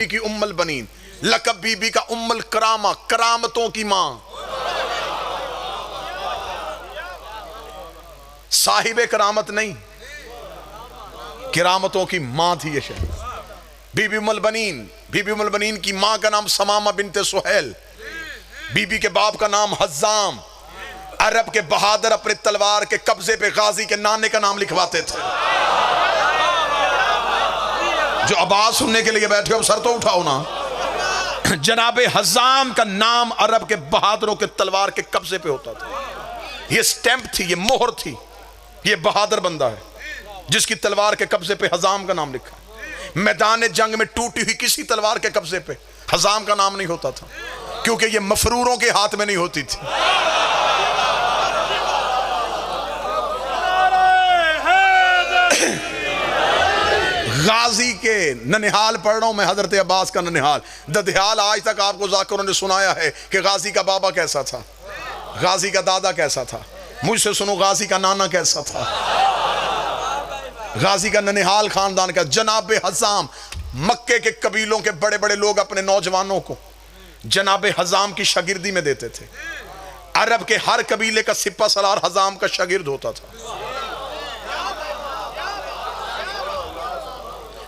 की उम्मुल बनीन, लकब बीबी का उम्मुल करामा, करामतों की मां, साहिबे करामत नहीं, करामतों की मां थी ये शहर। बीबी उम्मुल बनीन, बीबी उम्मुल बनीन की मां का नाम समामा बिनते सुहैल, बीबी के बाप का नाम हज्जाम। अरब के बहादुर अपने तलवार के कब्जे पे गाजी के नाने का नाम लिखवाते थे। जो आवाज सुनने के लिए बैठे हो सर तो उठाओ ना। जनाबे हज्जाम का नाम अरब के बहादुरों के तलवार के कब्जे पे होता था। ये स्टैंप थी, ये मोहर थी, ये बहादुर बंदा है जिसकी तलवार के कब्जे पे हज्जाम का नाम लिखा। मैदान जंग में टूटी हुई किसी तलवार के कब्जे पे हज्जाम का नाम नहीं होता था, क्योंकि ये मफरूरों के हाथ में नहीं होती थी। गाजी के ननिहाल पढ़ रहा हूं मैं, हजरत अब्बास का ननिहाल ददियाल। आज तक आपको जाकिरों ने सुनाया है कि गाजी का बाबा कैसा था, गाजी का दादा कैसा था। मुझसे सुनो गाजी का नाना कैसा था। गाजी का ननिहाल खानदान का जनाब हज्जाम, मक्के के कबीलों के बड़े बड़े लोग अपने नौजवानों को जनाब हज्जाम की शागिर्दी में देते थे। अरब के हर कबीले का सिपा सलार हज्जाम का शागिर्द होता था।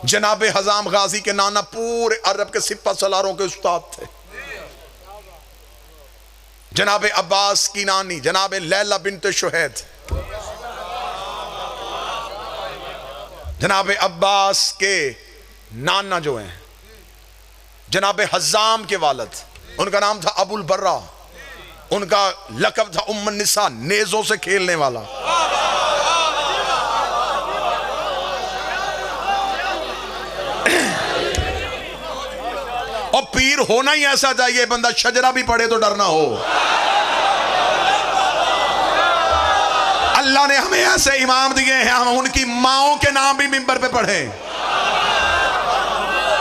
जनाब हज्जाम गाजी के नाना पूरे अरब के सिपा सलारों के उस्ताद थे। जनाब अब्बास की नानी जनाब लैला बिनते शुहैद, जनाब अब्बास के नाना जो हैं जनाब हज्जाम के वालिद, उनका नाम था अबुल बर्रा, उनका लकब था उम्मुन निसा, नेजों से खेलने वाला। और पीर होना ही ऐसा चाहिए बंदा शजरा भी पढ़े तो डरना हो। अल्लाह ने हमें ऐसे इमाम दिए हैं, हम उनकी माओं के नाम भी मिंबर पे पढ़े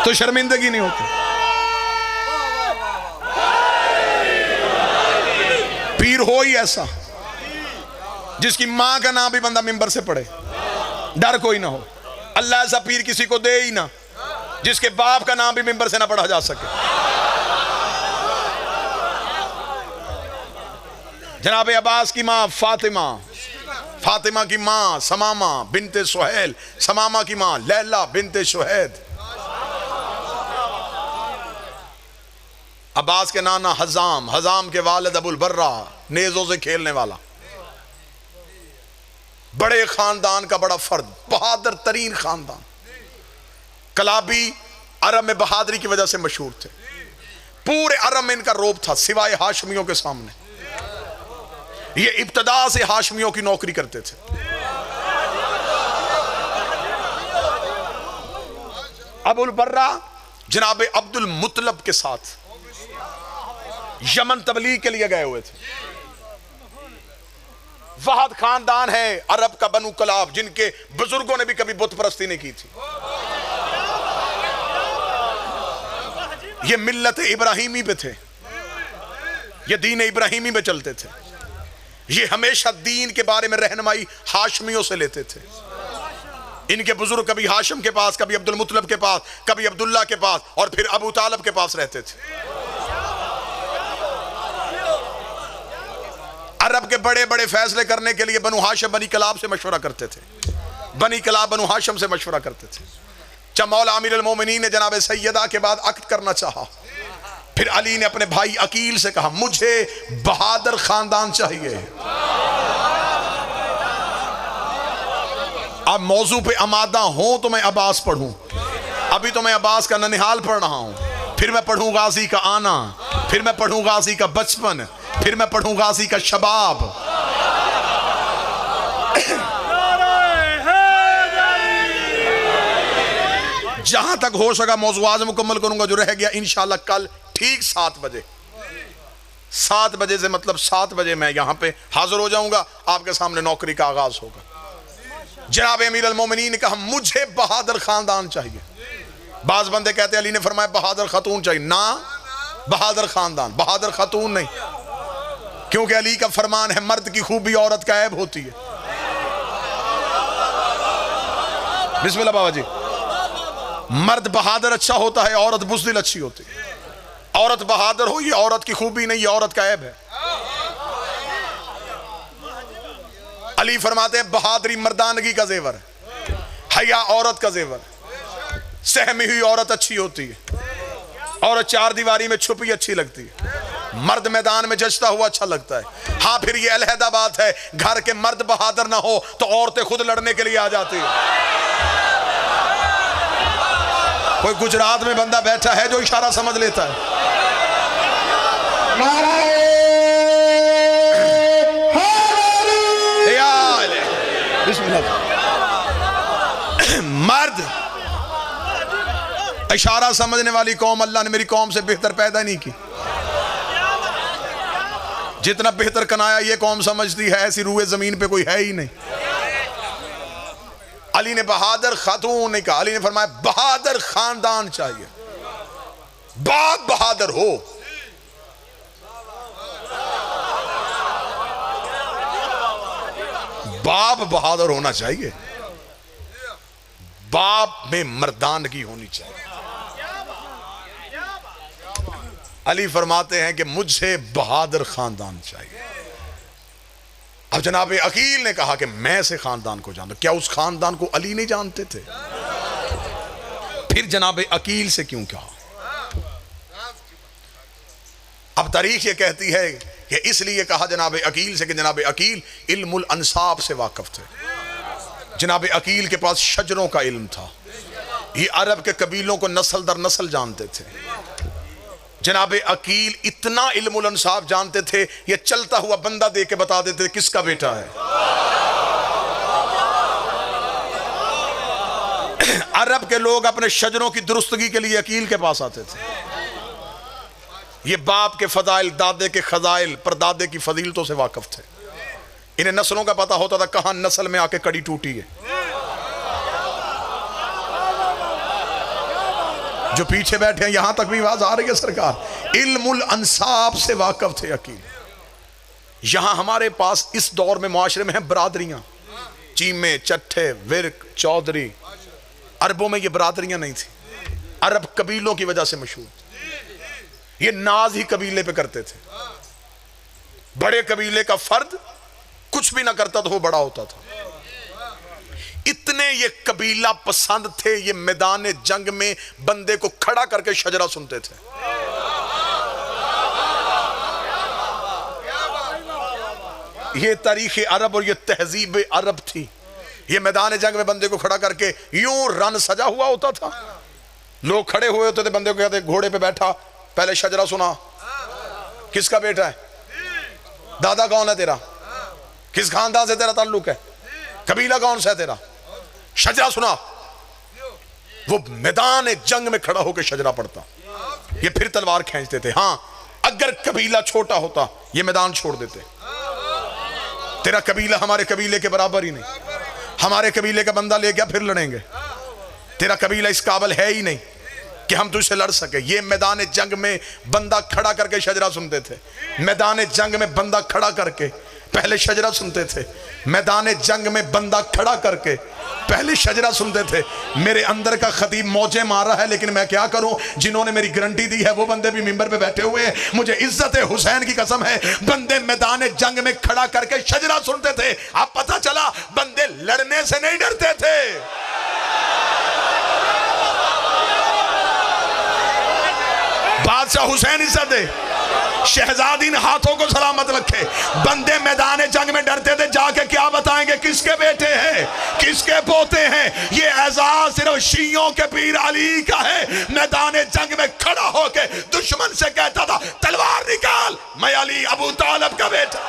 तो शर्मिंदगी नहीं होती। पीर हो ही ऐसा जिसकी मां का नाम भी बंदा मिंबर से पढ़े, डर कोई ना हो। अल्लाह ऐसा पीर किसी को दे ही ना जिसके बाप का नाम भी मिंबर से ना पढ़ा जा सके। जनाब अब्बास की मां फातिमा, फातिमा की मां समामा बिनते सुहैल, समामा की मां लैला बिनते शुहैद। अब्बास के नाना हज्जाम, हज्जाम के वालिद अबुल बर्रा, नेजों से खेलने वाला। बड़े खानदान का बड़ा फर्द, बहादुर तरीन खानदान। कलाबी अरब में बहादुरी की वजह से मशहूर थे। पूरे अरब में इनका रोब था सिवाय हाशमियों के सामने। ये इब्तदा से हाशमियों की नौकरी करते थे। अबुल बर्रा जनाब अब्दुल मुतलब के साथ यमन तबलीग के लिए गए हुए थे। वहाद खानदान है अरब का, बनु कलाब, जिनके बुजुर्गों ने भी कभी बुत परस्ती नहीं की थी। ये मिल्लत इब्राहिमी पे थे, ये दीन इब्राहिमी में चलते थे। ये हमेशा दीन के बारे में रहनुमाई हाशमियों से लेते थे। इनके बुजुर्ग कभी हाशिम के पास, कभी अब्दुल मुतलब के पास, कभी अब्दुल्ला के पास और फिर अबू तालब के पास रहते थे। अरब के बड़े बड़े फैसले करने के लिए बनु हाशिम बनी कलाब से मशवरा करते थे, बनी कलाब बनु हाशिम से मशवरा करते थे। जब मौला अमीर अल मोमिनीन ने जनाब सैयदा के बाद अक्द करना चाहा, फिर अली ने अपने भाई अकील से कहा मुझे बहादुर खानदान चाहिए। अब मौजू पे आमादा हो तो मैं अब्बास पढ़ूं, अभी तो मैं अब्बास का ननिहाल पढ़ रहा हूं, फिर मैं पढ़ूं गाजी का आना, फिर मैं पढ़ूं गाजी का बचपन, फिर मैं पढ़ूं गाजी का शबाब। जहां तक हो सका मौजू आज मुकम्मल करूंगा, जो रह गया इंशाअल्लाह कल ठीक 7 बजे, 7 बजे से मतलब 7 बजे मैं यहां पे हाजिर हो जाऊंगा, आपके सामने नौकरी का आगाज होगा। जनाब अमीर अल मोमिनीन ने कहा मुझे बहादुर खानदान चाहिए। बाज बंदे कहते अली ने फरमाया बहादुर खातून चाहिए, ना बहादुर खानदान, बहादुर खातून नहीं, क्योंकि अली का फरमान है मर्द की खूबी औरत का ऐब होती है। बिस्मिल्लाह बाबा जी, मर्द बहादुर अच्छा होता है, औरत बुज़दिल अच्छी होती है। औरत बहादुर हो ये औरत की खूबी नहीं, ये औरत का ऐब है। अली फरमाते हैं बहादुरी मर्दानगी का जेवर, हया औरत का जेवर। सहमी हुई औरत अच्छी होती है, औरत चार दीवारी में छुपी अच्छी लगती है, मर्द मैदान में जचता हुआ अच्छा लगता है। हाँ फिर ये अलहदा बात है, घर के मर्द बहादुर ना हो तो औरतें खुद लड़ने के लिए आ जाती है। कोई गुजरात में बंदा बैठा है जो इशारा समझ लेता है। मर्द इशारा समझने वाली कौम अल्लाह ने मेरी कौम से बेहतर पैदा नहीं की। जितना बेहतर कनाया ये कौम समझती है, ऐसी रूए जमीन पे कोई है ही नहीं। अली ने बहादुर खातून नहीं कहा, अली ने फरमाया बहादुर खानदान चाहिए, बाप बहादुर हो। बाप बहादुर होना चाहिए, बाप में मर्दानगी होनी चाहिए। अली फरमाते हैं कि मुझसे बहादुर खानदान चाहिए। अब जनाब अकील ने कहा कि मैं से खानदान को जानता। क्या उस खानदान को अली नहीं जानते थे? फिर जनाब अकील से क्यों कहा? अब तारीख ये कहती है कि इसलिए कहा जनाब अकील से कि जनाब अकील इल्मुल अंसाब से वाकिफ थे। जनाब अकील के पास शजरों का इल्म था, ये अरब के कबीलों को नस्ल दर नस्ल जानते थे। जनाब अकील इतना इल्मुल अंसाब जानते थे, ये चलता हुआ बंदा दे के बता देते किसका बेटा है। अरब के लोग अपने शजरों की दुरुस्तगी के लिए अकील के पास आते थे। ये बाप के फजाइल, दादे के खजाइल, परदादे की फजीलतों से वाकिफ थे। इन्हें नस्लों का पता होता था कहां नस्ल में आके कड़ी टूटी है। जो पीछे बैठे हैं यहां तक भी आवाज आ रही है सरकार। इल्मुल अंसाब से वाकिफ थे अकील। यहां हमारे पास इस दौर में मुआशरे में है बरादरियां, चीमे, चट्ठे, विरक, चौधरी। अरबों में ये बरादरियां नहीं थी, अरब कबीलों की वजह से मशहूर। ये नाज ही कबीले पे करते थे। बड़े कबीले का फर्द कुछ भी ना करता तो वो बड़ा होता था। इतने ये कबीला पसंद थे, ये मैदान जंग में बंदे को खड़ा करके शजरा सुनते थे। ये तारीख अरब और ये तहजीब अरब थी। ये मैदान जंग में बंदे को खड़ा करके यूं रन सजा हुआ होता था, लोग खड़े हुए होते थे, बंदे को कहते घोड़े पे बैठा, पहले शजरा सुना, किसका बेटा है, दादा कौन है तेरा, किस खानदान से तेरा ताल्लुक है, कबीला कौन सा है तेरा, शजरा सुना। वो मैदान जंग में खड़ा होकर शजरा पढ़ता। ये फिर तलवार खींचते थे। हाँ अगर कबीला छोटा होता ये मैदान छोड़ देते। तेरा कबीला हमारे कबीले के बराबर ही नहीं, हमारे कबीले का बंदा ले गया फिर लड़ेंगे। तेरा कबीला इस काबिल है ही नहीं कि हम तुझसे लड़ सके। ये मैदान जंग में बंदा खड़ा करके शजरा सुनते थे। मैदान जंग में बंदा खड़ा करके पहले शजरा सुनते थे। मैदान जंग में बंदा खड़ा करके पहले शजरा सुनते थे। मेरे अंदर का खतीब मौजे मार रहा है, लेकिन मैं क्या करूं, जिन्होंने मेरी गारंटी दी है वो बंदे भी मिंबर पे बैठे हुए हैं। मुझे इज्जत हुसैन की कसम है, बंदे मैदान जंग में खड़ा करके शजरा सुनते थे। अब पता चला बंदे लड़ने से नहीं डरते थे। बादशाह हुसैन इज्जत दे, शहजादी इन हाथों को सलामत रखे। बंदे मैदान जंग में डरते थे, जाके क्या बताएंगे किसके बेटे हैं, किसके पोते हैं। ये एजाज सिर्फ शियों के पीर अली का है। मैदान जंग में खड़ा होके दुश्मन से कहता था तलवार निकाल, मैं अली अबू तालिब का बेटा।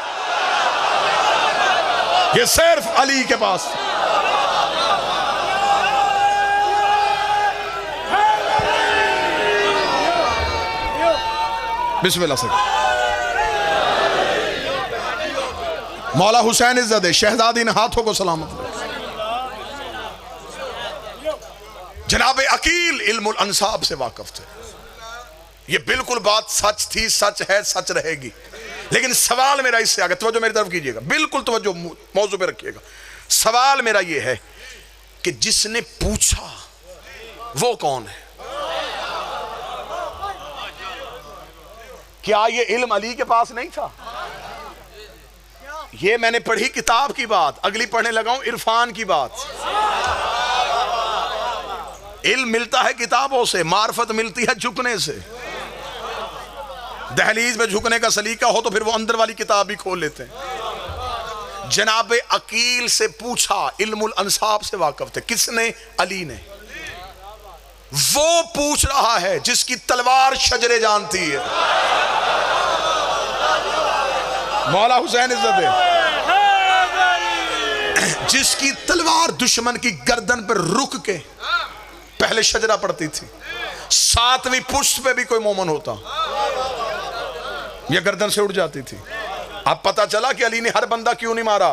ये सिर्फ अली के पास। बिस्मिल्लाह से मौला हुसैन इज्जत है, शहजादी इन हाथों को सलामत रखे। जनाब अकील इल्मुल अंसाब से वाकिफ थे। ये बिल्कुल बात सच थी, सच है, सच रहेगी। लेकिन सवाल मेरा इससे आगे, तवज्जो मेरी तरफ कीजिएगा, बिल्कुल तवज्जो मौजू पे रखिएगा। सवाल मेरा ये है कि जिसने पूछा वो कौन है? क्या ये इल्म अली के पास नहीं था? ये मैंने पढ़ी किताब की बात, अगली पढ़ने लगा हूं इरफान की बात। इल्म मिलता है किताबों से, मार्फत मिलती है झुकने से। दहलीज में झुकने का सलीका हो तो फिर वो अंदर वाली किताब भी खोल लेते हैं। जनाब अकील से पूछा, इल्मुल अंसाब से वाकिफ थे। किसने? अली ने। वो पूछ रहा है जिसकी तलवार शजरे जानती है, मौला हुसैन इज्जत, जिसकी तलवार दुश्मन की गर्दन पर रुक के पहले शजरा पड़ती थी, 7वीं पुष्प पे भी कोई मोमन होता यह गर्दन से उड़ जाती थी। अब पता चला कि अली ने हर बंदा क्यों नहीं मारा।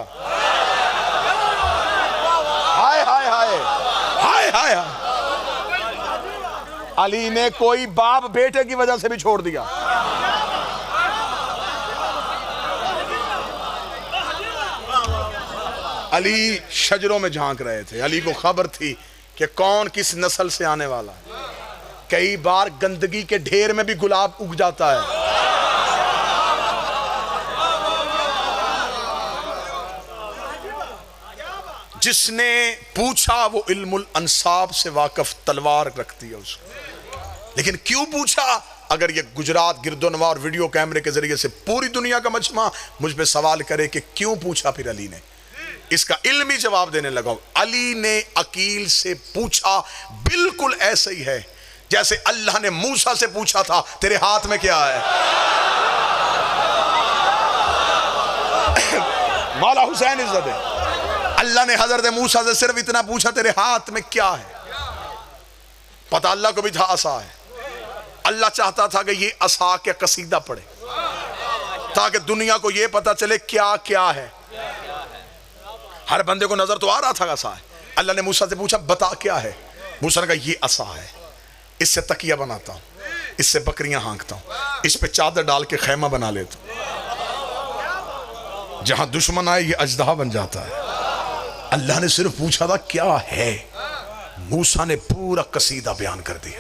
हाय हाय हाय हाय हाय, अली ने कोई बाप बेटे की वजह से भी छोड़ दिया। अली शजरों में झांक रहे थे। अली को खबर थी कि कौन किस नस्ल से आने वाला है। कई बार गंदगी के ढेर में भी गुलाब उग जाता है। जिसने पूछा वो इल्मुल अंसाब से वाकिफ, तलवार रखती है उसको। लेकिन क्यों पूछा? अगर ये गुजरात गिरदोनवा और वीडियो कैमरे के जरिए से पूरी दुनिया का मजमा मुझ पे सवाल करे कि क्यों पूछा, फिर अली ने इसका इल्मी जवाब देने लगा। अली ने अकील से पूछा, बिल्कुल ऐसे ही है जैसे अल्लाह ने मूसा से पूछा था, तेरे हाथ में क्या है? मौला हुसैन इज्जत है, अल्लाह ने हजरत मूसा से सिर्फ इतना पूछा, तेरे हाथ में क्या है? पता अल्लाह को भी था असा है। अल्लाह चाहता था कि ये असा के कसीदा पढ़े ताकि दुनिया को ये पता चले क्या क्या है। हर बंदे को नजर तो आ रहा था असा है। अल्लाह ने मूसा से पूछा, बता क्या है? मूसा ने कहा, ये असा है, इससे तकिया बनाता हूं, इससे बकरियां हाँकता हूं, इस पे चादर डाल के खैमा बना लेता हूं, जहां दुश्मन आए ये अजदहा बन जाता है। अल्लाह ने सिर्फ पूछा था क्या है, मूसा ने पूरा कसीदा बयान कर दिया।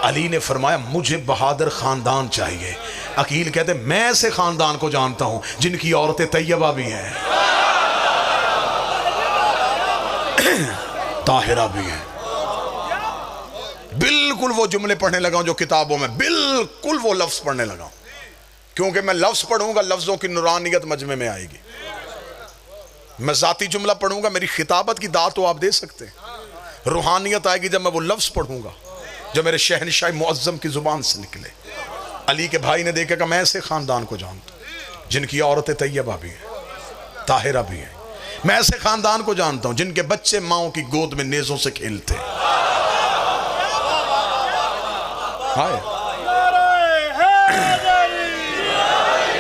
अली ने फरमाया, मुझे बहादुर खानदान चाहिए। अकील कहते, मैं ऐसे खानदान को जानता हूं जिनकी औरतें तैयबा भी हैं, ताहिरा भी है। बिल्कुल वो जुमले पढ़ने लगा जो किताबों में, बिल्कुल वो लफ्ज पढ़ने लगा, क्योंकि मैं लफ्ज पढ़ूंगा, लफ्जों की नूरानियत मजमे में आएगी। मैं जाती जुमला पढ़ूंगा, मेरी खिताबत की दात तो आप दे सकते हैं, रूहानियत आएगी जब मैं वो लफ्ज पढ़ूंगा जो मेरे शहनशाह मुअज्जम की जुबान से निकले। अली के भाई ने देखा कि मैं ऐसे खानदान को जानता हूं जिनकी औरतें तैयबा भी हैं, ताहिरा भी हैं। मैं ऐसे खानदान को जानता हूं जिनके बच्चे माओ की गोद में नेजों से खेलते हैं।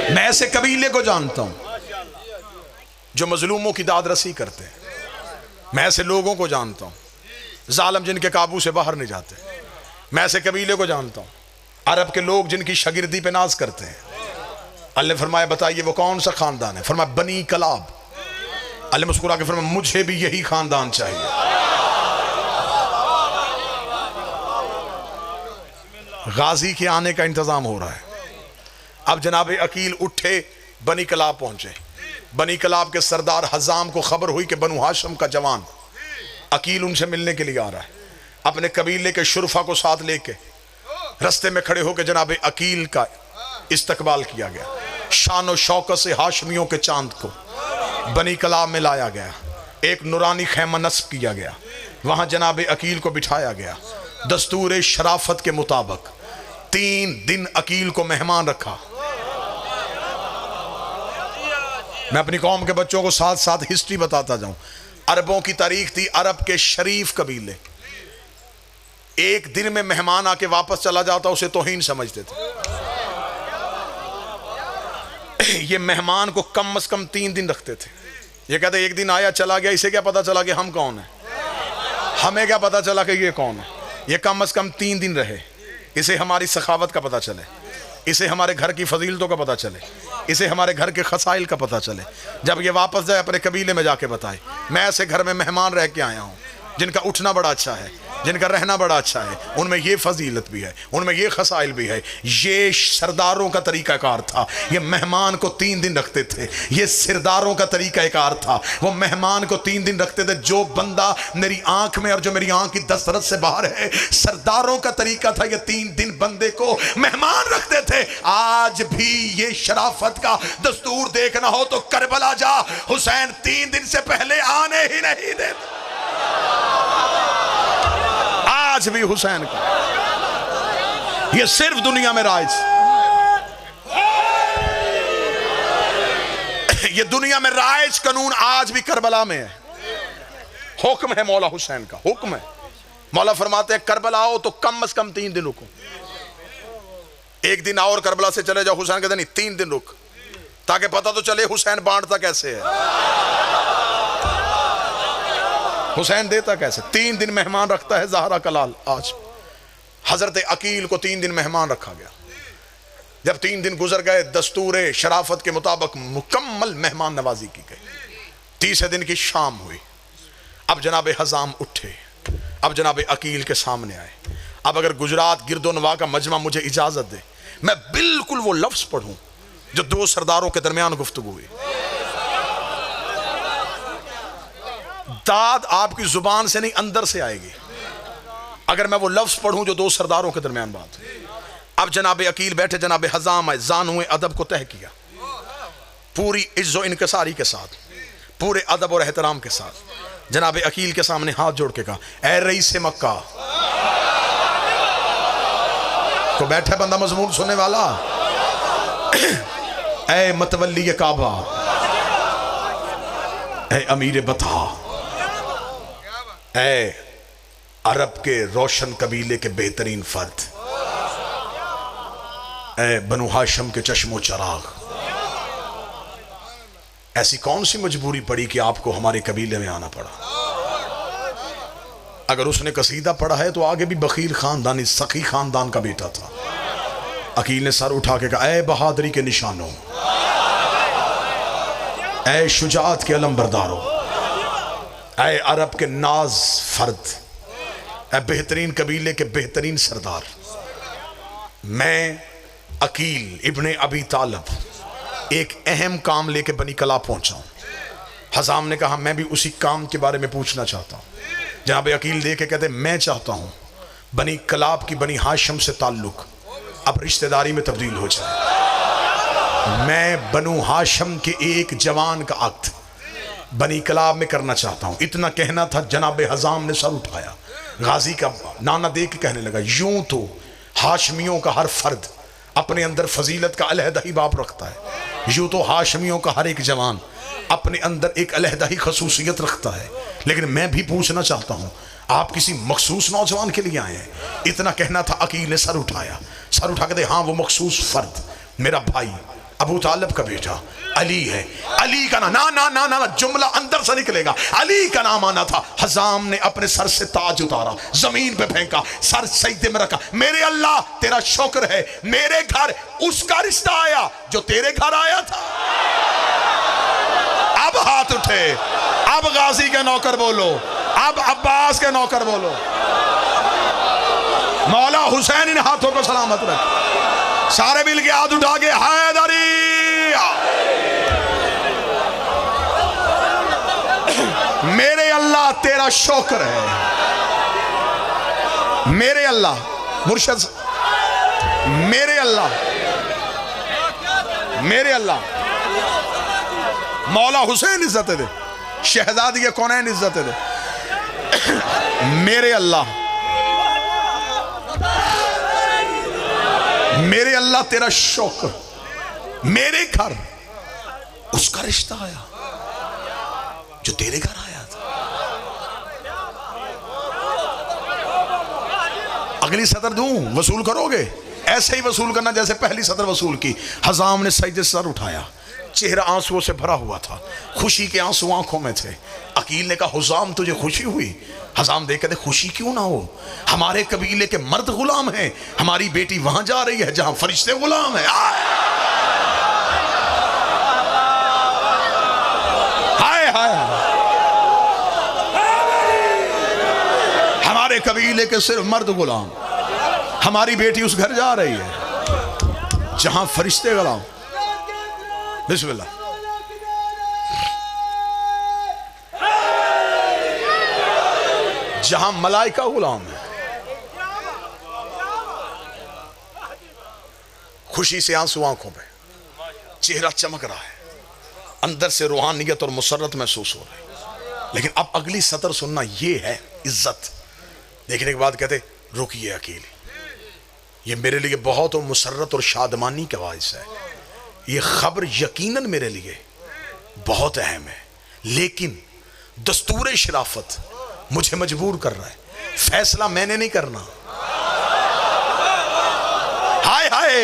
मैं ऐसे कबीले को जानता हूं जो मजलूमों की दाद रसी करते हैं। मैं ऐसे लोगों को जानता हूं जालिम जिनके काबू से बाहर नहीं जाते। मैं ऐसे कबीले को जानता हूं अरब के लोग जिनकी शागिर्दी पे नाज करते हैं। अल्लाह ने फरमाया, बताइए वो कौन सा खानदान है? फरमाया, बनी कलाब। अल्लाह मुस्कुरा के फरमाया, मुझे भी यही खानदान चाहिए। गाजी के आने का इंतजाम हो रहा है। अब जनाब अकील उठे, बनी कलाब पहुंचे। बनी कलाब के सरदार हजाम को खबर हुई कि बनु हाशम का जवान अकील उनसे मिलने के लिए आ रहा है। अपने कबीले के शुरफा को साथ लेके रस्ते में खड़े होकर जनाब अकील का इस्तकबाल किया गया। शान और शौकत से हाशमियों के चांद को बनी कलाब में लाया गया। एक नूरानी खैमा नस्ब किया गया, वहां जनाब अकील को बिठाया गया। दस्तूर शराफत के मुताबिक 3 दिन अकील को मेहमान रखा। मैं अपनी कौम के बच्चों को साथ साथ हिस्ट्री बताता जाऊं। अरबों की तारीख थी, अरब के शरीफ कबीले एक दिन में मेहमान आके वापस चला जाता उसे तौहीन समझते थे। ये मेहमान को कम से कम 3 दिन रखते थे। ये कहते एक दिन आया चला गया, इसे क्या पता चला कि हम कौन है, हमें क्या पता चला कि ये कौन है। ये कम से कम 3 दिन रहे, इसे हमारी सखावत का पता चले, इसे हमारे घर की फजीलतों का पता चले, इसे हमारे घर के खसाइल का पता चले। जब ये वापस जाए अपने कबीले में जाके बताए, मैं ऐसे घर में मेहमान रह के आया हूँ जिनका उठना बड़ा अच्छा है, जिनका रहना बड़ा अच्छा है, उनमें ये फजीलत भी है, उनमें ये खसाइल भी है। ये सरदारों का तरीकाकार था, ये मेहमान को 3 दिन रखते थे। ये सरदारों का तरीकाकार था, वो मेहमान को 3 दिन रखते थे। जो बंदा मेरी आंख में और जो मेरी आंख की दस्तरस से बाहर है, सरदारों का तरीका था, ये 3 दिन बंदे को मेहमान रखते थे। आज भी ये शराफत का दस्तूर देखना हो तो करबला जा, हुसैन 3 दिन से पहले आने ही नहीं देते। आज भी हुसैन का ये सिर्फ दुनिया में राज, ये दुनिया में राज कानून आज भी करबला में है। हुक्म है मौला हुसैन का, हुक्म है। मौला फरमाते हैं करबला आओ तो कम से कम 3 दिन रुको। 1 दिन और करबला से चले जाओ, हुसैन कहते नहीं 3 दिन रुक, ताकि पता तो चले हुसैन बांटता कैसे है, हुसैन देता कैसे। 3 दिन मेहमान रखता है ज़हरा कलाल। आज हजरत अकील को 3 दिन मेहमान रखा गया। जब 3 दिन गुजर गए, दस्तूर शराफत के मुताबिक मुकम्मल मेहमान नवाजी की गई। 30वें दिन की शाम हुई। अब जनाब हजाम उठे, अब जनाब अकील के सामने आए। अब अगर गुजरात गिरदोनवा का मजमा मुझे इजाजत दे, मैं बिल्कुल वो लफ्ज पढ़ूं जो 2 सरदारों के दरमियान गुफ्तगू हुई। दाद आपकी जुबान से नहीं, अंदर से आएगी अगर मैं वो लफ्ज पढ़ूं जो 2 सरदारों के दरमियान बात। अब जनाब अकील बैठे, जनाब हजाम आए, जानूए अदब को तय किया, पूरी इज्जो इनकसारी के साथ, पूरे अदब और एहतराम के साथ जनाब अकील के सामने हाथ जोड़ के कहा, ए रईस मक्का। तो बैठा बंदा मजमून सुनने वाला, ए मतवल्ली काबा, ए अमीर बता, ए अरब के रोशन कबीले के बेहतरीन फर्द, ए बनु हाशम के चश्मो चराग, ऐसी कौन सी मजबूरी पड़ी कि आपको हमारे कबीले में आना पड़ा। अगर उसने कसीदा पढ़ा है तो आगे भी बखील खानदानी सखी खानदान का बेटा था। अकील ने सर उठा के कहा, ए बहादुरी के निशानों, ए शुजात के अलमबरदारों, ए अरब के नाज फर्द, ए बेहतरीन कबीले के बेहतरीन सरदार, मैं अकील इब्ने अबी तालब एक अहम काम लेके बनी कला पहुंचा हूं। हजाम ने कहा, मैं भी उसी काम के बारे में पूछना चाहता हूं। जनाब अकील दे के कहते, मैं चाहता हूं बनी कलाब की बनी हाशम से ताल्लुक अब रिश्तेदारी में तब्दील हो जाए। मैं बनु हाशम के एक जवान का अक्द बनी कलाब में करना चाहता हूं। इतना कहना था, जनाब हजाम ने सर उठाया, गाजी का नाना दे के कहने लगा, यूं तो हाशमियों का हर फर्द अपने अंदर फजीलत का अलहदा ही बाप रखता है, यूं तो हाशमियों का हर एक जवान अपने अंदर एक अलहदा ही खसूसियत रखता है, लेकिन मैं भी पूछना चाहता हूं, आप किसी मखसूस नौजवान के लिए आए हैं। इतना कहना था, अकील ने सर उठाया, सर उठा के दे, हाँ वो मखसूस फर्द मेरा भाई अबू तालिब का बेटा अली है। अली का ना ना ना ना ना जुमला अंदर से निकलेगा, अली का नाम आना था। हजाम ने अपने सर से ताज उतारा, जमीन पे फेंका, सर सजदे में रखा, मेरे अल्लाह तेरा शुक्र है, मेरे घर उसका रिश्ता आया जो तेरे घर आया था। अब हाथ उठे, अब गाजी के नौकर बोलो, अब अब्बास के नौकर बोलो। मौला हुसैन इन हाथों को सलामत रख। सारे मिल के हाथ उठा के हैदरी। मेरे अल्लाह तेरा शुक्र है, मेरे अल्लाह मुर्शद, मेरे अल्लाह, मेरे अल्लाह मौला हुसैन इज्जत दे, शहजादी कौनैन इज्जत दे। मेरे अल्लाह, मेरे अल्लाह तेरा शुक्र, मेरे घर उसका रिश्ता आया जो तेरे घर आया था। अगली सदर दूं, वसूल करोगे? ऐसे ही वसूल करना जैसे पहली सदर वसूल की। हजाम ने सजदे से सर उठाया, चेहरा आंसुओं से भरा हुआ था, खुशी के आंसू आंखों में थे। अकील ने कहा, हुजाम तुझे खुशी हुई? हजाम देख कहते, खुशी क्यों ना हो, हमारे कबीले के मर्द गुलाम हैं, हमारी बेटी वहां जा रही है जहां फरिश्ते गुलाम है। हाय हाय, हमारे कबीले के सिर्फ मर्द गुलाम। हमारी बेटी उस घर जा रही है जहां फरिश्ते गुलाम। बिस्मिल्लाह। जहां मलाइका गुलाम है। खुशी से आंसू आंखों पे, चेहरा चमक रहा है, अंदर से रूहानियत और मुसर्रत महसूस हो रही है। लेकिन अब अगली सतर सुनना, ये है इज्जत। देखने के बाद कहते रुकिए अकेली, ये मेरे लिए बहुत मुसर्रत और शादमानी का बाइस है। ये खबर यकीनन मेरे लिए बहुत अहम है, लेकिन दस्तूर शराफत मुझे मजबूर कर रहा है। फैसला मैंने नहीं करना। हाय हाय,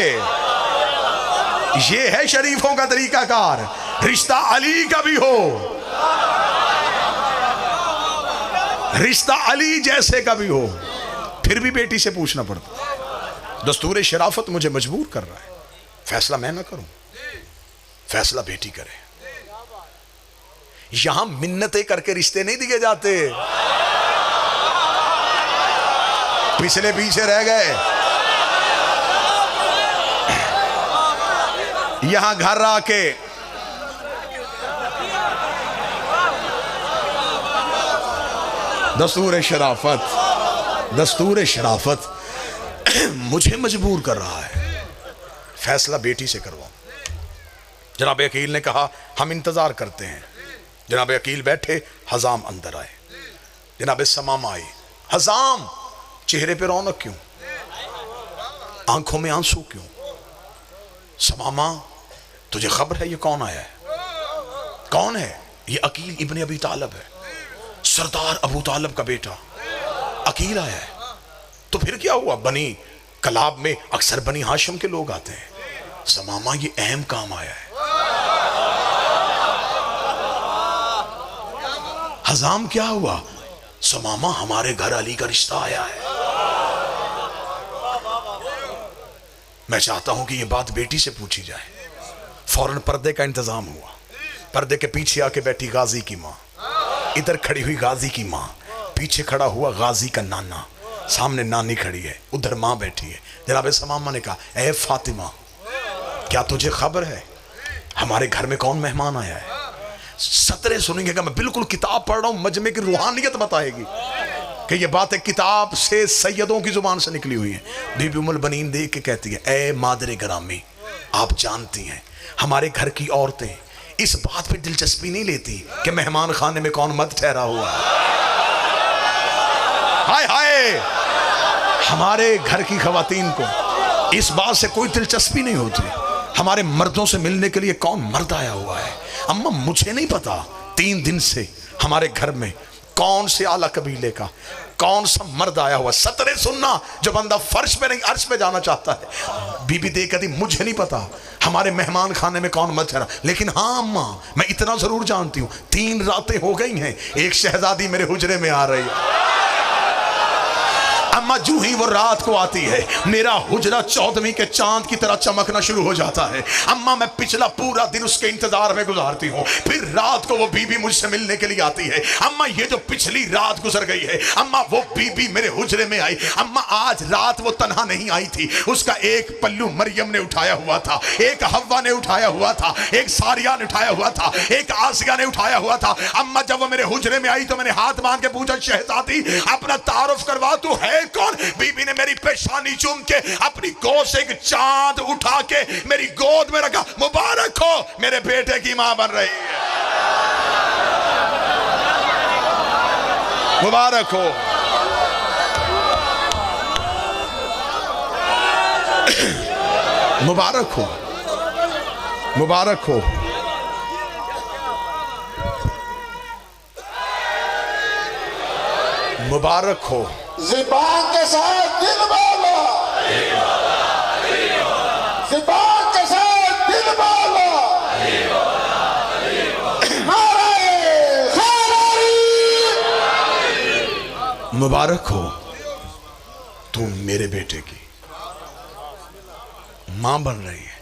ये है शरीफों का तरीकाकार। रिश्ता अली का भी हो, रिश्ता अली जैसे का भी हो, फिर भी बेटी से पूछना पड़ता। दस्तूर शराफत मुझे मजबूर कर रहा है। फैसला मैं ना करूं, फैसला बेटी करे। यहां मिन्नतें करके रिश्ते नहीं दिए जाते। पिछले पीछे रह गए। यहां घर आके दस्तूर शराफत, दस्तूर शराफत मुझे मजबूर कर रहा है। फैसला बेटी से करवाओ। जनाब अकील ने कहा हम इंतजार करते हैं। जनाब अकील बैठे, हजाम अंदर आए। जनाब समामा आई। हजाम, चेहरे पे रौनक क्यों, आंखों में आंसू क्यों? समामा, तुझे खबर है ये कौन आया है? कौन है? ये अकील इब्ने अबी तालिब है, सरदार अबू तालिब का बेटा। अकील आया है। तो फिर क्या हुआ? बनी कलाब में अक्सर बनी हाशिम के लोग आते हैं। समामा, ये अहम काम आया है। हजाम, क्या हुआ? समामा, हमारे घर अली का रिश्ता आया है। मैं चाहता हूं कि यह बात बेटी से पूछी जाए। फौरन पर्दे का इंतजाम हुआ। पर्दे के पीछे आके बैठी गाजी की माँ, इधर खड़ी हुई गाजी की माँ, पीछे खड़ा हुआ गाजी का नाना, सामने नानी खड़ी है, उधर माँ बैठी है। जनाब समामा ने कहा, ए फातिमा, क्या तुझे खबर है हमारे घर में कौन मेहमान आया है? सतरे सुनेंगे कि मैं बिल्कुल किताब पढ़ रहा हूं, मजमे की रूहानियत बताएगी कि ये बातें किताब से सैयदों की जुबान से निकली हुई हैं। बीबी उम्मुल बनीन देख के कहती है, ए मादरे ग्रामी, आप जानती हैं हमारे घर की औरतें इस बात पे दिलचस्पी नहीं लेती कि मेहमान खाने में कौन मर्द ठहरा हुआ है। हाय हाय, हमारे घर की खवातीन को इस बात से कोई दिलचस्पी नहीं होती हमारे मर्दों से मिलने के लिए कौन मर्द आया हुआ है। अम्मा, मुझे नहीं पता 3 दिन से हमारे घर में कौन से आला कबीले का कौन सा मर्द आया हुआ। सतरे सुनना, जो बंदा फर्श पे नहीं अर्श पे जाना चाहता है। बीबी देख कहती, मुझे नहीं पता हमारे मेहमान खाने में कौन मर्द ठहरा, लेकिन हाँ अम्मा, मैं इतना जरूर जानती हूँ 3 रातें हो गई हैं, एक शहजादी मेरे हुजरे में आ रही है। अम्मा, जूं ही वो रात को आती है, मेरा हुजरा 14वीं के चांद की तरह चमकना शुरू हो जाता है। अम्मा, मैं पिछला पूरा दिन उसके इंतजार में गुजारती हूँ, फिर रात को वो बीबी मुझसे मिलने के लिए आती है। अम्मा, ये जो पिछली रात गुजर गई है, अम्मा वो बीबी मेरे हुजरे में आई। अम्मा, आज रात वो तन्हा नहीं आई थी, उसका एक पल्लू मरियम ने उठाया हुआ था, एक हव्वा ने उठाया हुआ था, एक सारिया ने उठाया हुआ था, एक आसिया ने उठाया हुआ था। अम्मा, जब वो मेरे हुजरे में आई तो मैंने हाथ बांध के पूछा, शहजादी अपना तारुफ करवा, तू है कौन? बीबी ने मेरी पेशानी चूम के अपनी गोद से एक चांद उठा के मेरी गोद में रखा। मुबारक हो, मेरे बेटे की मां बन रही है। मुबारक हो। मुबारक हो, मुबारक हो। मुबारक हो। ज़ुबान के साथ दिल बोलो, ज़ुबान के साथ दिल बोलो। मुबारक हो, तू मेरे बेटे की मां बन रही है।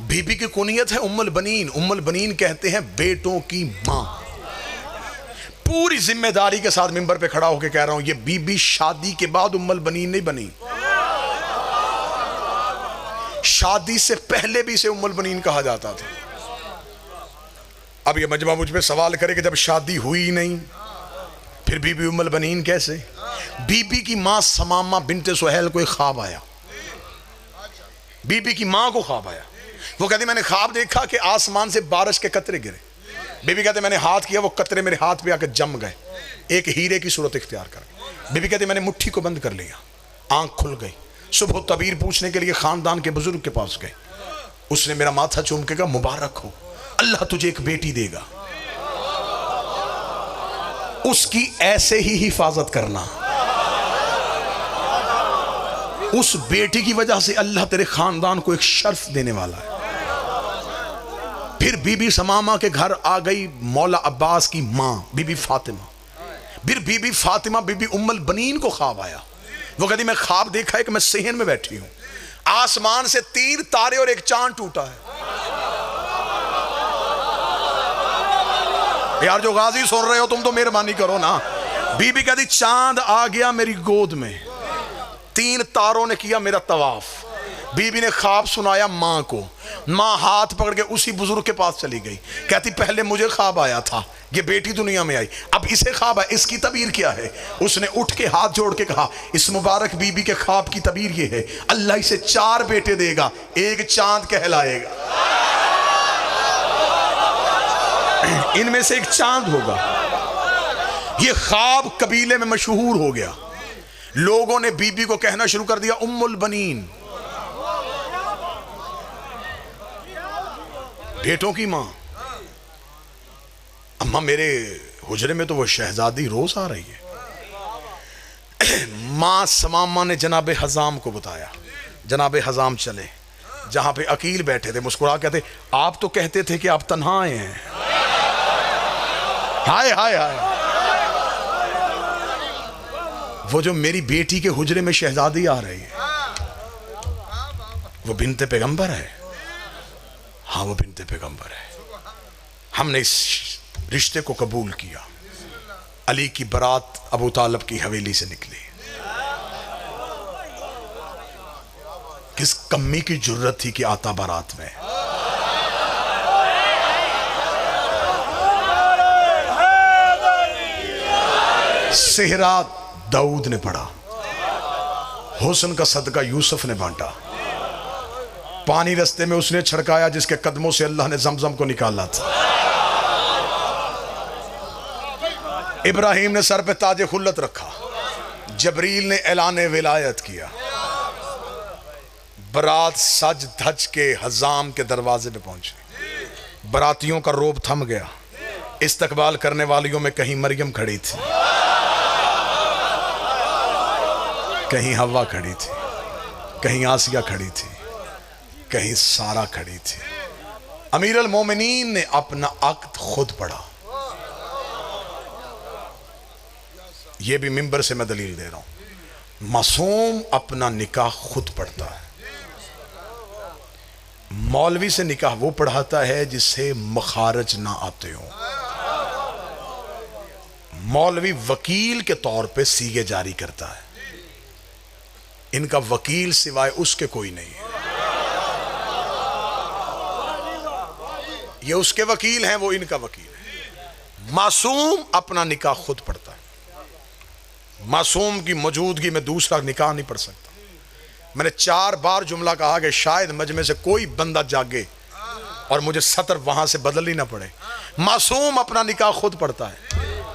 बीबी की कुनियत है उम्मुल बनीन। उम्मुल बनीन कहते हैं बेटों की मां। पूरी जिम्मेदारी के साथ मिंबर पे खड़ा होकर कह रहा हूं, ये बीबी शादी के बाद उम्मुल बनीन नहीं बनी, शादी से पहले भी इसे उम्मुल बनीन कहा जाता था। अब ये मजमा मुझ पे सवाल करे कि जब शादी हुई नहीं फिर बीबी उम्मुल बनीन कैसे? बीबी की मां समामा बिनते सुहैल को एक ख्वाब आया, बीबी की मां को ख्वाब आया। वो कहती मैंने ख्वाब देखा कि आसमान से बारिश के कतरे गिरे। बीबी कहते मैंने हाथ किया, वो कतरे मेरे हाथ पे आकर जम गए, एक हीरे की सूरत इख्तियार कर। बीबी कहती मैंने मुट्ठी को बंद कर लिया, आंख खुल गई। सुबह तबीर पूछने के लिए खानदान के बुजुर्ग के पास गए। उसने मेरा माथा चूम के कहा मुबारक हो, अल्लाह तुझे एक बेटी देगा, उसकी ऐसे ही हिफाजत करना, उस बेटी की वजह से अल्लाह तेरे खानदान को एक शर्फ देने वाला है। फिर बीबी समामा के घर आ गई मौला अब्बास की मां बीबी फातिमा। फिर बीबी फातिमा बीबी उम्मुल बनीन को ख्वाब आया। वो कहती मैं ख्वाब देखा है कि मैं सेहन में बैठी हूं, आसमान से 3 तारे और एक चांद टूटा है। यार जो गाजी सुन रहे हो तुम तो मेहरबानी करो ना। बीबी कहती चांद आ गया मेरी गोद में, 3 तारों ने किया मेरा तवाफ। बीबी ने ख्वाब सुनाया मां को, मां हाथ पकड़ के उसी बुजुर्ग के पास चली गई। कहती पहले मुझे ख्वाब आया था, ये बेटी दुनिया में आई, अब इसे ख्वाब है, इसकी तबीर क्या है? उसने उठ के हाथ जोड़ के कहा इस मुबारक बीबी के ख्वाब की तबीर ये है, अल्लाह इसे 4 बेटे देगा, एक चांद कहलाएगा, इनमें से एक चांद होगा। ये ख्वाब कबीले में मशहूर हो गया। लोगों ने बीबी को कहना शुरू कर दिया उम्मुल बनीन, बेटों की मां। अम्मा मेरे हुजरे में तो वो शहजादी रोज आ रही है। मां समामा ने जनाबे हजाम को बताया। जनाबे हजाम चले जहां पे अकील बैठे थे, मुस्कुरा कहते आप तो कहते थे कि आप तन्हा आए हैं। हाय हाय हाय, वो जो मेरी बेटी के हुजरे में शहजादी आ रही है वो बिनते पैगंबर है। हाँ वो बिनते पैगंबर है। हमने इस रिश्ते को कबूल किया। अली की बारात अबू तालिब की हवेली से निकली। किस कम्मी की जुर्रत थी कि आता बारात में। सेहरा दाऊद ने पढ़ा, हुस्न का सदका यूसुफ ने बांटा, पानी रस्ते में उसने छिड़काया जिसके कदमों से अल्लाह ने जमजम को निकाला था। इब्राहिम ने सर पे ताजे खुल्लत रखा, जबरील ने ऐलाने विलायत किया। बारात सज धज के हजाम के दरवाजे पे पहुंची। बारातियों का रोब थम गया। इस्तकबाल करने वालियों में कहीं मरियम खड़ी थी, कहीं हवा खड़ी थी, कहीं आसिया खड़ी थी, कहीं सारा खड़ी थी। अमीर अल मोमिनीन ने अपना अक्द खुद पढ़ा। यह भी मिंबर से मैं दलील दे रहा हूं। मासूम अपना निकाह खुद पढ़ता है। मौलवी से निकाह वो पढ़ाता है जिससे मखारज ना आते हो। मौलवी वकील के तौर पे सीगे जारी करता है। इनका वकील सिवाय उसके कोई नहीं है। ये उसके वकील हैं, वो इनका वकील है। मासूम अपना निकाह खुद पढ़ता है। मासूम की मौजूदगी में दूसरा निकाह नहीं पढ़ सकता। मैंने 4 बार जुमला कहा कि शायद मजमे से कोई बंदा जागे और मुझे सतर वहां से बदलनी ना पड़े। मासूम अपना निकाह खुद पढ़ता है।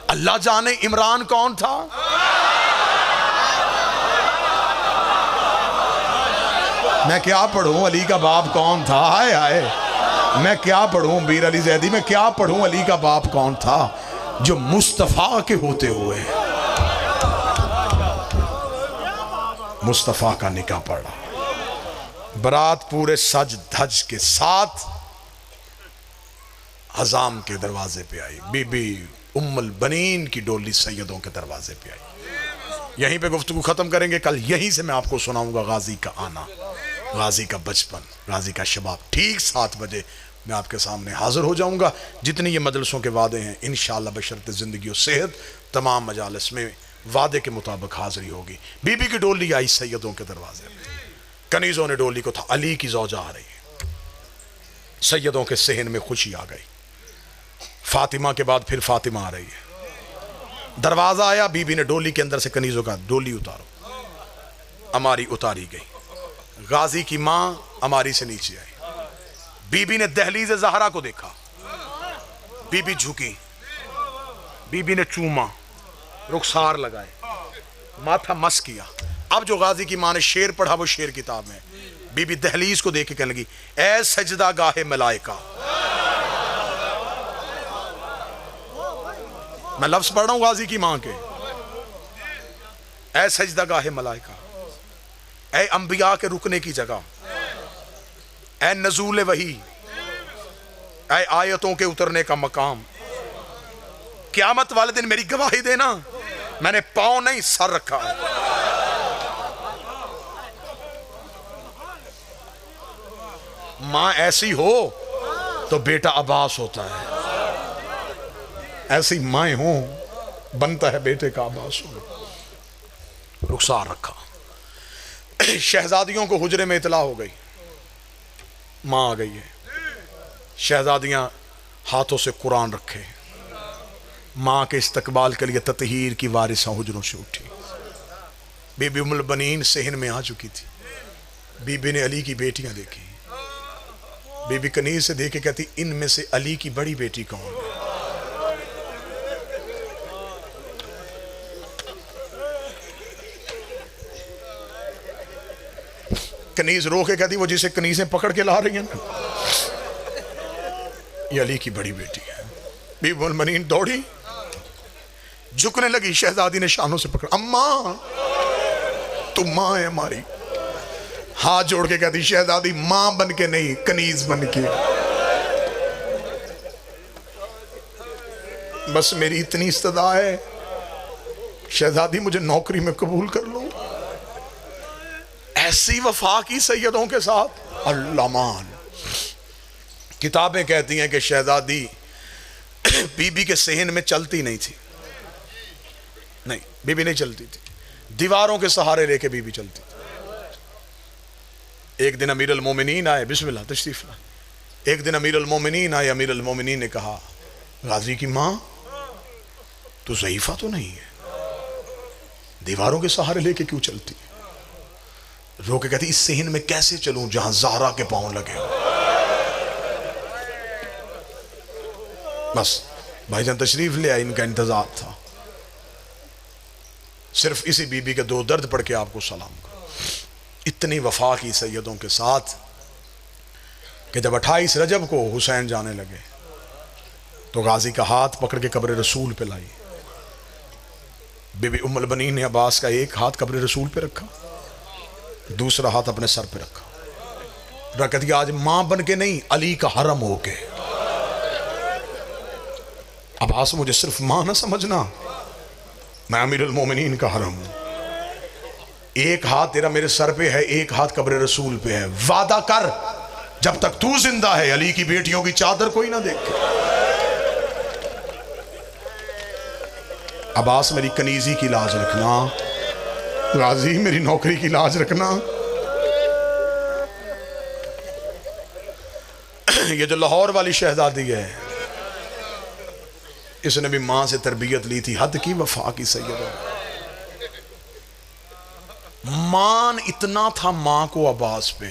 अल्लाह जाने इमरान कौन था। मैं क्या पढ़ूं अली का बाप कौन था। हाय हाय, मैं क्या पढ़ूं बीर अली जैदी, मैं क्या पढ़ूं अली का बाप कौन था जो मुस्तफा के होते हुए मुस्तफा का निकाह पढ़ा। बारात पूरे सज धज के साथ हजाम के दरवाजे पे आई। बीबी उम्मुल बनीन की डोली सैयदों के दरवाजे पे आई। यहीं पे गुफ्तगू खत्म करेंगे। कल यहीं से मैं आपको सुनाऊंगा गाजी का आना, गाजी का बचपन, गाजी का शबाब। ठीक 7 बजे मैं आपके सामने हाजिर हो जाऊंगा। जितनी ये मजलिसों के वादे हैं इंशाअल्लाह बशर्ते ज़िंदगी और सेहत तमाम मजालिस में वादे के मुताबिक हाजिरी होगी। बीबी की डोली आई सैयदों के दरवाजे में, कनीज़ों ने डोली को था, अली की ज़ौजा आ रही है। सैयदों के सहन में खुशी आ गई। फातिमा के बाद फिर फातिमा आ रही है। दरवाज़ा आया, बीबी ने डोली के अंदर से कनीज़ों का, डोली उतारो। अमारी उतारी गई। गाजी की माँ अमारी से नीचे आई। बीबी ने दहलीज ज़हरा को देखा। बीबी झुकी, बीबी ने चूमा, रुखसार लगाए, माथा मस किया। अब जो गाजी की माँ ने शेर पढ़ा वो शेर किताब में। बीबी दहलीज को देख के कहने लगी, ऐ सजदा गाहे मलाइका। मैं लफ्ज पढ़ रहा हूं गाजी की माँ के। ऐ सजदा गाहे मलाइका, ऐ अंबिया के रुकने की जगह, ऐ नजूल वही, ऐ आयतों के उतरने का मकाम। क़यामत वाले दिन मेरी गवाही देना, मैंने पांव नहीं सर रखा है। मां ऐसी हो तो बेटा अब्बास होता है, ऐसी माएं हो बनता है बेटे का अब्बास हो। रुखसार रखा। शहजादियों को हुजरे में इतला हो गई, मां आ गई है। शहजादियां हाथों से कुरान रखे, मां के इस्तकबाल के लिए ततहीर की वारिसा हुजरों से उठी। बीबी उम्मुल बनीन सहन में आ चुकी थी। बीबी ने अली की बेटियां देखी। बीबी कनीज से देखे कहती, इनमें से अली की बड़ी बेटी कौन है? कनीज रो के कहती, वो जिसे कनीजें पकड़ के ला रही हैं ना, ये अली की बड़ी बेटी है। बीबी उम्मुल बनीन दौड़ी, झुकने लगी। शहजादी ने शानों से पकड़ा, अम्मा तुम मां है हमारी। हाथ जोड़ के कहती, शहजादी मां बन के नहीं, कनीज बन के। बस मेरी इतनी इस्तदा है, शहजादी मुझे नौकरी में कबूल कर लो। ऐसी वफा की सैयदों के साथ। अल्लाह मान। किताबें कहती हैं कि शहजादी बीबी के सहन में चलती नहीं थी। नहीं, बीबी नहीं चलती थी, दीवारों के सहारे लेके बीबी चलती थी। एक दिन अमीरुल मोमिनीन आए, बिस्मिल्लाह तशरीफ ला। एक दिन अमीरुल मोमिनीन आए। अमीरुल मोमिनीन ने कहा, गाजी की मां तू ज़ईफा तो नहीं है, दीवारों के सहारे लेके क्यों चलती? रो के कहती, इस सहन में कैसे चलूं जहां ज़हरा के पांव लगे हो। बस भाईजान तशरीफ ले आए, इनका इंतजार था। सिर्फ इसी बीबी के दो दर्द पढ़ के आपको सलाम करो। इतनी वफा की सैयदों के साथ कि जब 28 रजब को हुसैन जाने लगे तो गाजी का हाथ पकड़ के कब्र रसूल पे लाई। बीबी उम्मुल बनीन ने अब्बास का एक हाथ कब्र रसूल पे रखा, दूसरा हाथ अपने सर पे रखा। रखा दिया, आज मां बन के नहीं, अली का हरम होके। अब्बास मुझे सिर्फ मां ना समझना, मैं अमीरुल मोमिनीन का हरम हूं। एक हाथ तेरा मेरे सर पे है, एक हाथ कब्र रसूल पे है। वादा कर जब तक तू जिंदा है अली की बेटियों की चादर कोई ना देखे। अब्बास मेरी कनीजी की लाज रखना, गाजी मेरी नौकरी की लाज रखना। ये जो लाहौर वाली शहजादी है, इसने भी मां से तरबियत ली थी। हद की वफा की सैयदा। मान इतना था मां को अब्बास पे।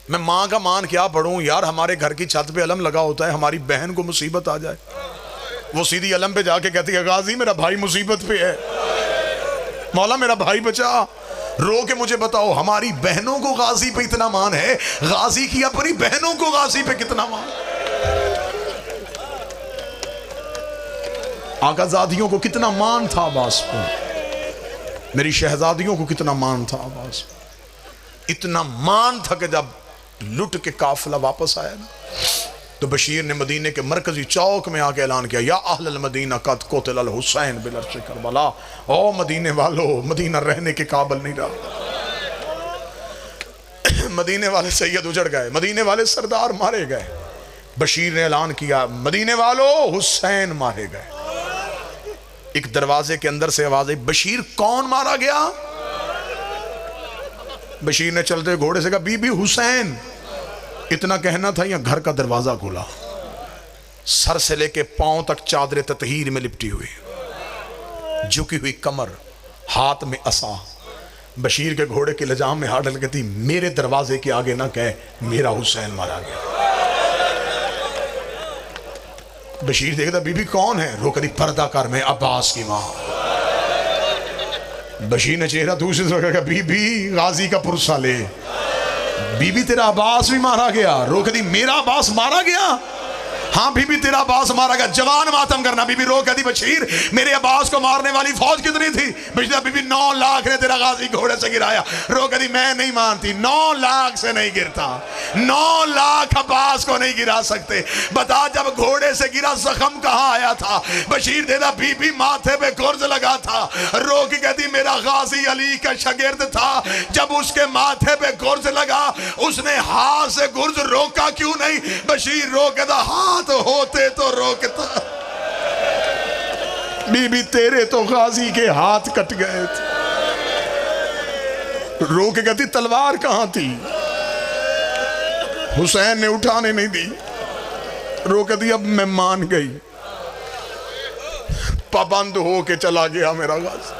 मैं मां का मान क्या पढ़ूं यार। हमारे घर की छत पे अलम लगा होता है, हमारी बहन को मुसीबत आ जाए, वो सीधी अलम पे जाके कहती है, गाजी मेरा भाई मुसीबत पे है, मौला मेरा भाई बचा। रो के मुझे बताओ, हमारी बहनों को गाजी पे इतना मान है, गाजी की अपनी बहनों को गाजी पे कितना मान। आकाजादियों को कितना मान था अब्बास पे, मेरी शहजादियों को कितना मान था अब्बास पे। इतना मान था कि जब लुट के काफिला वापस आया ना, तो बशीर ने मदीने के मरकजी चौक में आके ऐलान किया, या अहल मदीना कद कोतिल अल हुसैन बिल अर्श करबला। ओ मदीने वालों, मदीना रहने के काबिल नहीं रहा। मदीने वाले सैयद उजड़ गए, मदीने वाले सरदार मारे गए। बशीर ने ऐलान किया, मदीने वालों हुसैन मारे गए। एक दरवाजे के अंदर से आवाज आई, बशीर कौन मारा गया? बशीर ने चलते घोड़े से कहा, बीबी हुसैन। इतना कहना था, यहां घर का दरवाजा खुला, सर से लेके पांव तक चादर ततहीर में लिपटी हुई, झुकी हुई कमर, हाथ में असा। बशीर के घोड़े की लजाम में हाथ डाल थी, मेरे दरवाजे के आगे ना कहे मेरा हुसैन मारा गया। बशीर देखता, बीबी कौन है? रो कदी पर्दा कर, मैं अब्बास की मां। बशीर ने चेहरा दूसरी तरफ कहा, बीबी गाजी का पुरसा ले। बीबी तेरा अब्बास भी मारा गया। रो कदी मेरा अब्बास मारा गया? हाँ बीबी तेरा अब्बास मारा गया। जवान मातम करना। बीबी रो कहती, बशीर मेरे अब्बास को मारने वाली फौज कितनी थी? बशीर, बीबी 9 लाख ने तेरा गाजी घोड़े से गिराया। रो कहती, मैं नहीं मानती, 9 लाख से नहीं गिरता, 9 लाख अब्बास को नहीं गिरा सकते। बता जब घोड़े से गिरा जख्म कहाँ आया था? बशीर देता, बीबी माथे पे गुर्ज लगा था। रो की कहती, मेरा गाजी अली का शागिर्द था, जब उसके माथे पे गुर्ज लगा उसने हाथ से गुर्ज रोका क्यों नहीं? बशीर रो कहता, हाथ होते तो रोकता। बीबी तेरे तो गाजी के हाथ कट गए थे। रो के कहती, तलवार कहां थी? हुसैन ने उठाने नहीं दी। रो कहती, अब मैं मान गई, पाबंद हो के चला गया मेरा गाजी।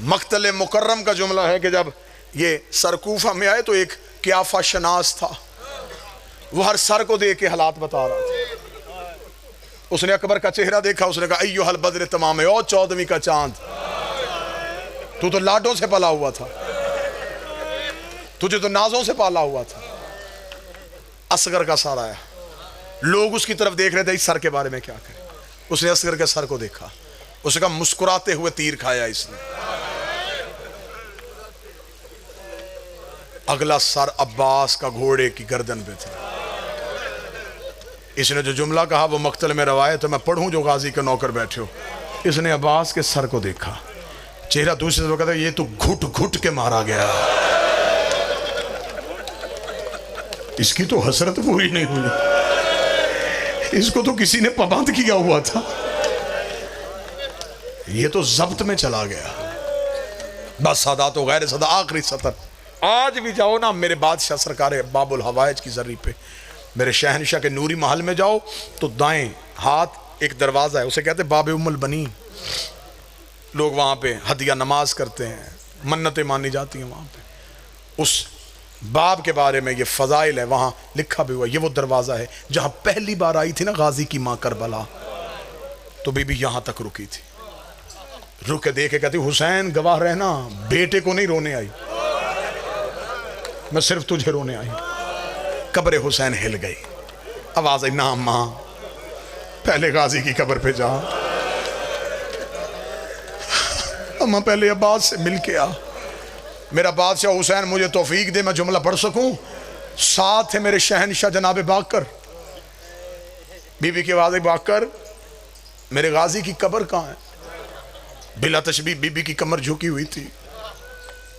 मक्तल मुकर्रम का जुमला है कि जब ये सरकूफा में आए तो एक क्याफा शनास था, वो हर सर को देख के हालात बता रहा था। उसने अकबर का चेहरा देखा, उसने कहा, अय्युहल बद्र तमाम, ओ 14वीं का चांद, तू तो लाडों से पला हुआ था, तुझे तो नाजों से पाला हुआ था। असगर का सर आया, लोग उसकी तरफ देख रहे थे, इस सर के बारे में क्या करें। उसने असगर के सर को देखा, उसने कहा, मुस्कुराते हुए तीर खाया इसने। अगला सर अब्बास का घोड़े की गर्दन पे था। इसने जो जुमला कहा वो मक्तल में रवायत है, मैं पढ़ूं जो गाजी के नौकर बैठे हो। इसने अब्बास के सर को देखा, चेहरा दूसरी तरफ कहता, ये तो घुट घुट के मारा गया, इसकी तो हसरत पूरी नहीं हुई, इसको तो किसी ने पाबंद किया हुआ था, ये तो जब्त में चला गया। बस सदा तो गैर सदा आखिरी सतर। आज भी जाओ ना मेरे बादशाह सरकार बाबुल हवाइज की जर्री पे, मेरे शहनशाह के नूरी महल में जाओ तो दाएं हाथ एक दरवाज़ा है, उसे कहते बाब उम्मुल बनी। लोग वहाँ पे हदिया नमाज करते हैं, मन्नतें मानी जाती हैं वहाँ पे। उस बाब के बारे में ये फ़ज़ाइल है, वहाँ लिखा भी हुआ। ये वो दरवाज़ा है जहाँ पहली बार आई थी ना गाजी की माँ करबला, तो बीबी यहाँ तक रुकी थी। रुक के देखे कहती, हुसैन गवाह रहना, बेटे को नहीं रोने आई, मैं सिर्फ तुझे रोने आई। कब्र हुसैन हिल गई, आवाज आई, ना मां, पहले गाजी की कब्र पे जा, अम्मा पहले अब्बास से मिल के आ। मेरा बादशाह हुसैन मुझे तौफीक दे, मैं जुमला पढ़ सकूं। साथ है मेरे शहनशाह जनाब बाकर। बीबी की आवाज आई, बाकर मेरे गाजी की कब्र कहाँ है? बिला तशबीह बीबी की कमर झुकी हुई थी,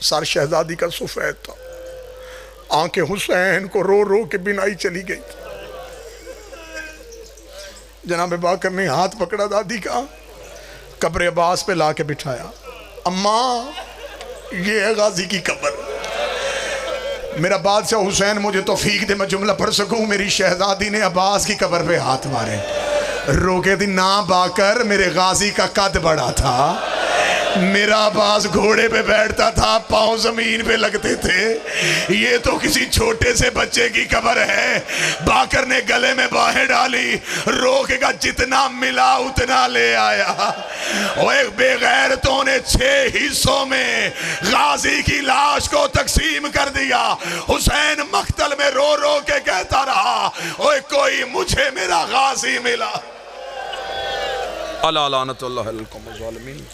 सर शहजादी का सफेद था, आंखें हुसैन को रो रो के बिनाई चली गई। जनाब बाकर ने हाथ पकड़ा दादी का, कब्र अब्बास पे ला के बिठाया। अम्मा ये है गाजी की कब्र। मेरा बादशाह हुसैन मुझे तौफीक दे, मैं जुमला पढ़ सकूं। मेरी शहजादी ने अब्बास की कब्र पे हाथ मारे, रोके थी, ना बाकर मेरे गाजी का कद बड़ा था, मेरा अब्बास घोड़े पे बैठता था, पांव जमीन पे लगते थे, ये तो किसी छोटे से बच्चे की कब्र है। बाकर ने गले में बाहें डाली, रोकेगा जितना मिला उतना ले आया। और एक बेगैरतों ने 6 हिस्सों में गाजी की लाश को तकसीम कर दिया। हुसैन मक्तल में रो रो के कहता रहा, ओए कोई मुझे मेरा गाजी मिला। अला लानतुल्लाह अलैकुम ज़ालिमीन।